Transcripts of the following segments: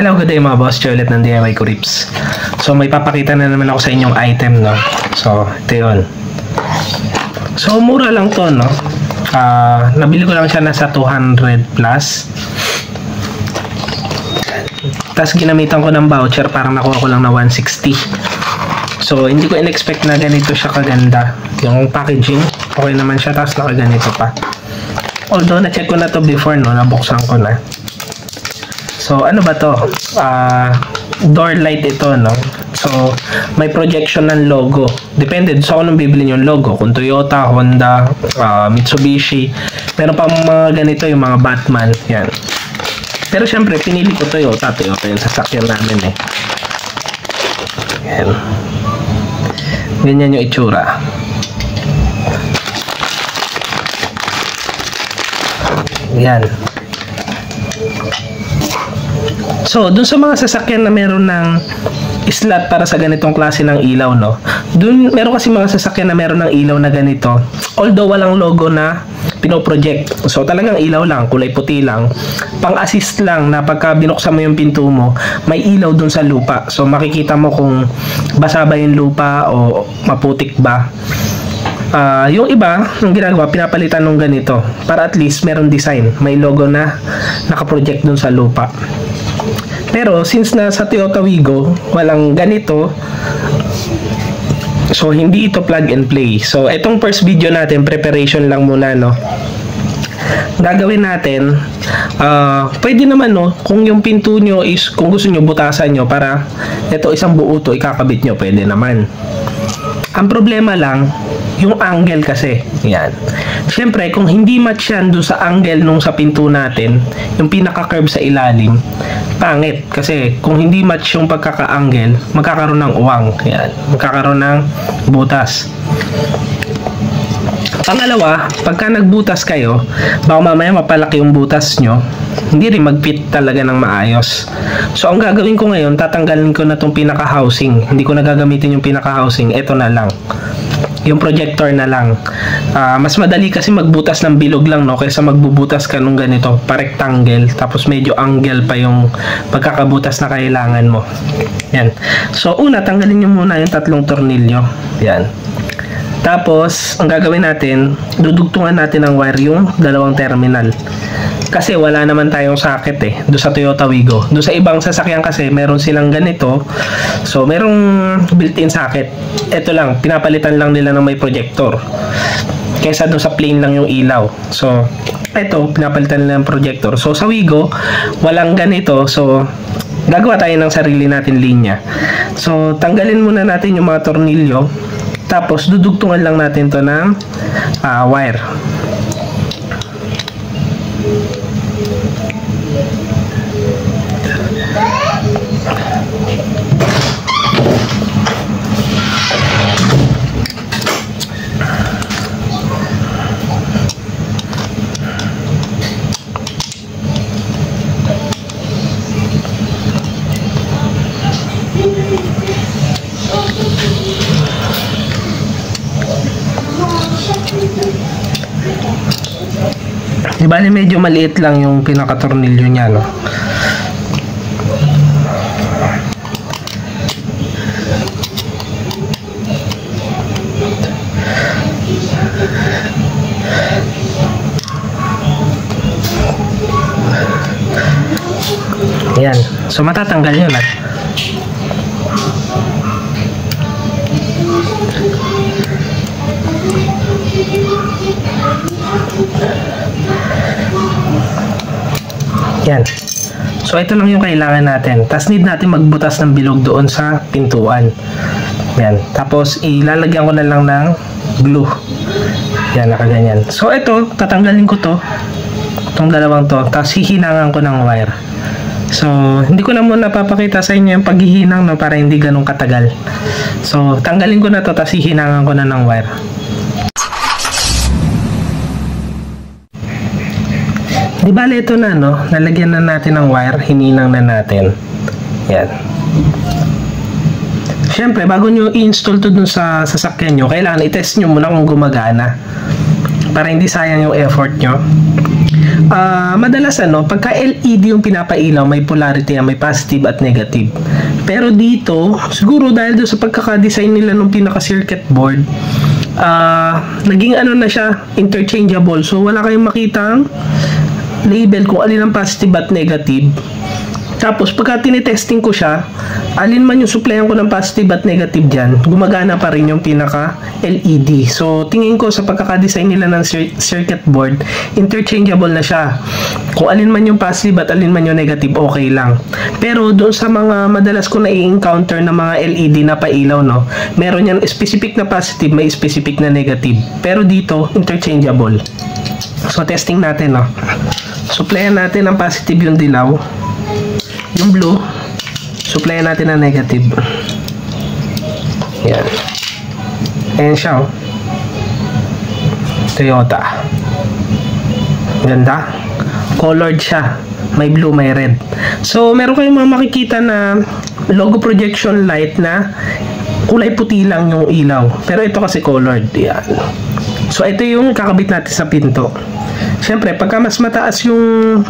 Hello, good day mga boss. Joy ulit ng DIY Kurips. So may papakita na naman ako sa inyong item, no? So ito yun. So mura lang to, no? Nabili ko lang siya nasa 200 plus. Tapos ginamitan ko ng voucher, parang nakuha ko lang na 160. So hindi ko in-expect na ganito siya kaganda. Yung packaging, okay naman siya. Tapos nakaganito pa. Although na-check ko na to before, no? Nabuksan ko na. So, ano ba to? Door light ito, no? So, may projection ng logo. Depende sa kung anong bibili yung logo. Kung Toyota, Honda, Mitsubishi. Meron pa mga ganito, yung mga Batman. Yan. Pero syempre, pinili ko Toyota. Toyota yung sasakyan namin eh. Yan. Ganyan yung itsura. Yan. So, dun sa mga sasakyan na meron ng slot para sa ganitong klase ng ilaw, no? Dun, meron kasi mga sasakyan na meron ng ilaw na ganito. Although walang logo na pinoproject. So, talagang ilaw lang, kulay puti lang. Pang-assist lang na pagka binuksan mo yung pinto mo, may ilaw dun sa lupa. So, makikita mo kung basa ba yung lupa o maputik ba. Yung iba, ang ginagawa, pinapalitan ng ganito para at least meron design. May logo na nakaproject dun sa lupa. Pero since nasa Toyota Wigo, walang ganito, so hindi ito plug and play. So itong first video natin, preparation lang muna, no? Gagawin natin, pwede naman, no, kung yung pinto nyo is, kung gusto nyo butasan nyo para ito isang buo to, ikakabit nyo, pwede naman. Ang problema lang, yung angle kasi. Yan. Siyempre, kung hindi match yan doon sa angle nung sa pinto natin, yung pinaka-curve sa ilalim, pangit. Kasi kung hindi match yung pagkaka-angle, magkakaroon ng uwang. Yan. Magkakaroon ng butas. Pangalawa, pagka nagbutas kayo, baka mamaya mapalaki yung butas nyo, hindi rin mag-fit talaga ng maayos. So, ang gagawin ko ngayon, tatanggalin ko na itong pinaka-housing. Hindi ko na gagamitin yung pinaka-housing. Ito na lang. Yung projector na lang. Mas madali kasi magbutas ng bilog lang, no? Kaysa magbubutas ka nung ganito, pa-rectangle, tapos medyo angle pa yung pagkakabutas na kailangan mo. Yan. So, una, tanggalin nyo muna yung 3 tornilyo. Yan. Tapos, ang gagawin natin, dudugtungan natin ng wire yung 2 terminal. Kasi wala naman tayong socket eh, doon sa Toyota Wigo. Doon sa ibang sasakyan kasi, meron silang ganito. So, merong built-in socket. Ito lang, pinapalitan lang nila ng may projector. Kesa doon sa plain lang yung ilaw. So, ito, pinapalitan nila ng projector. So, sa Wigo, walang ganito. So, gagawa tayo ng sarili natin linya. So, tanggalin muna natin yung mga tornilyo. Tapos, dudugtungan lang natin to ng wire. Di bali medyo maliit lang yung pinaka-tornilyo niya, no? Ayan. So matatanggal yun, ha? Yan. So, ito lang yung kailangan natin. Tapos, need natin magbutas ng bilog doon sa pintuan. Yan. Tapos, ilalagyan ko na lang ng glue. Yan, nakaganyan. So, ito, tatanggalin ko to. Itong dalawang to. Tapos, hihinangan ko ng wire. So, hindi ko na muna papakita sa inyo yung paghihinang, no, para hindi ganun katagal. So, tanggalin ko na to. Tapos, hihinangan ko na ng wire. Di bale ito na, no? Nalagyan na natin ng wire, hininang na natin. Yan. Siyempre, bago nyo i-install to dun sa sasakyan nyo, kailangan i-test nyo muna kung gumagana. Para hindi sayang yung effort nyo. madalas pagka LED yung pinapailaw, may polarity yan, may positive at negative. Pero dito, siguro dahil doon sa pagkaka-design nila ng pinaka-circuit board, naging na siya, interchangeable. So wala kayong makitang label kung alin ang positive at negative. Tapos pagka tinetesting ko siya, alin man yung supplyan ko ng positive at negative dyan, gumagana pa rin yung pinaka LED. So tingin ko sa pagkaka-design nila ng circuit board, interchangeable na siya. Kung alin man yung positive at alin man yung negative, okay lang. Pero doon sa mga madalas ko na-encounter na mga LED na pailaw, meron yan specific na positive, may specific na negative. Pero dito, interchangeable. So testing natin, supplyan natin ng positive yung dilaw. Yung blue, supplyan natin ng negative. Yan. Ayan siya, Toyota. Ganda. Colored siya. May blue, may red. So, meron kayong mga makikita na logo projection light na kulay puti lang yung ilaw. Pero ito kasi colored. Yan. So, ito yung kakabit natin sa pinto. Siyempre, pagka mas mataas yung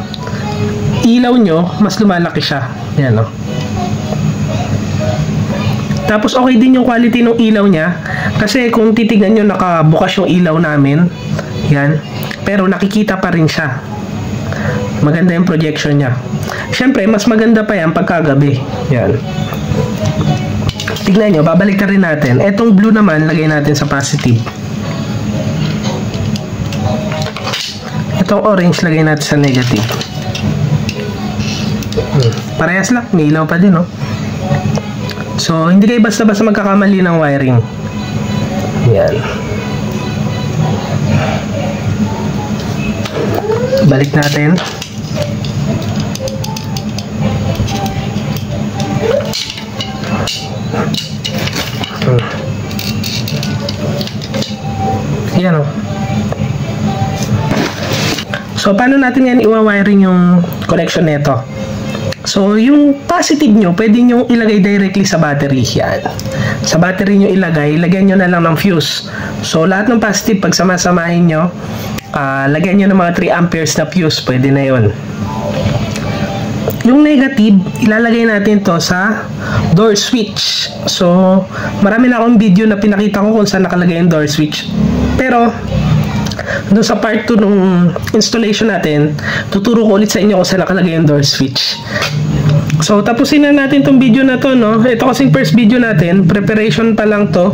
ilaw nyo, mas lumalaki siya. Yan, Tapos okay din yung quality ng ilaw niya, kasi kung titignan nyo, nakabukas yung ilaw namin. Yan. Pero nakikita pa rin siya. Maganda yung projection niya. Siyempre, mas maganda pa yan pagkagabi. Yan. Tignan nyo, babalik rin natin. Etong blue naman, lagay natin sa positive. Itong orange, lagay natin sa negative. Parehas lang, may ilaw pa din, So, hindi kayo basta-basta magkakamali ng wiring. Yan. Balik natin. Yan, So, paano natin yan iwa-wiring yung connection nito? So, yung positive nyo, pwede nyo ilagay directly sa battery. Yan. Sa battery nyo ilagay, lagyan nyo na lang ng fuse. So, lahat ng positive, pag samasamahin nyo, lagyan nyo ng mga 3 amperes na fuse. Pwede na yun. Yung negative, ilalagay natin to sa door switch. So, marami na akong video na pinakita ko kung saan nakalagay yung door switch. Pero, doon sa part 2 nung installation natin, tuturo ko ulit sa inyo kung saan nakalagay yung door switch. So, tapusin na natin tong video na to, Ito kasing first video natin, preparation pa lang to,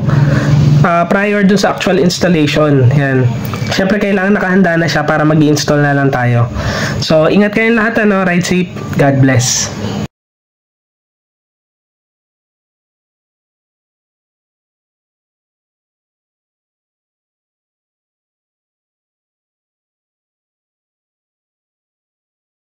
prior dun sa actual installation. Yan. Siyempre, kailangan nakahanda na siya para mag-i-install na lang tayo. So, ingat kayong lahat, Ride safe. God bless.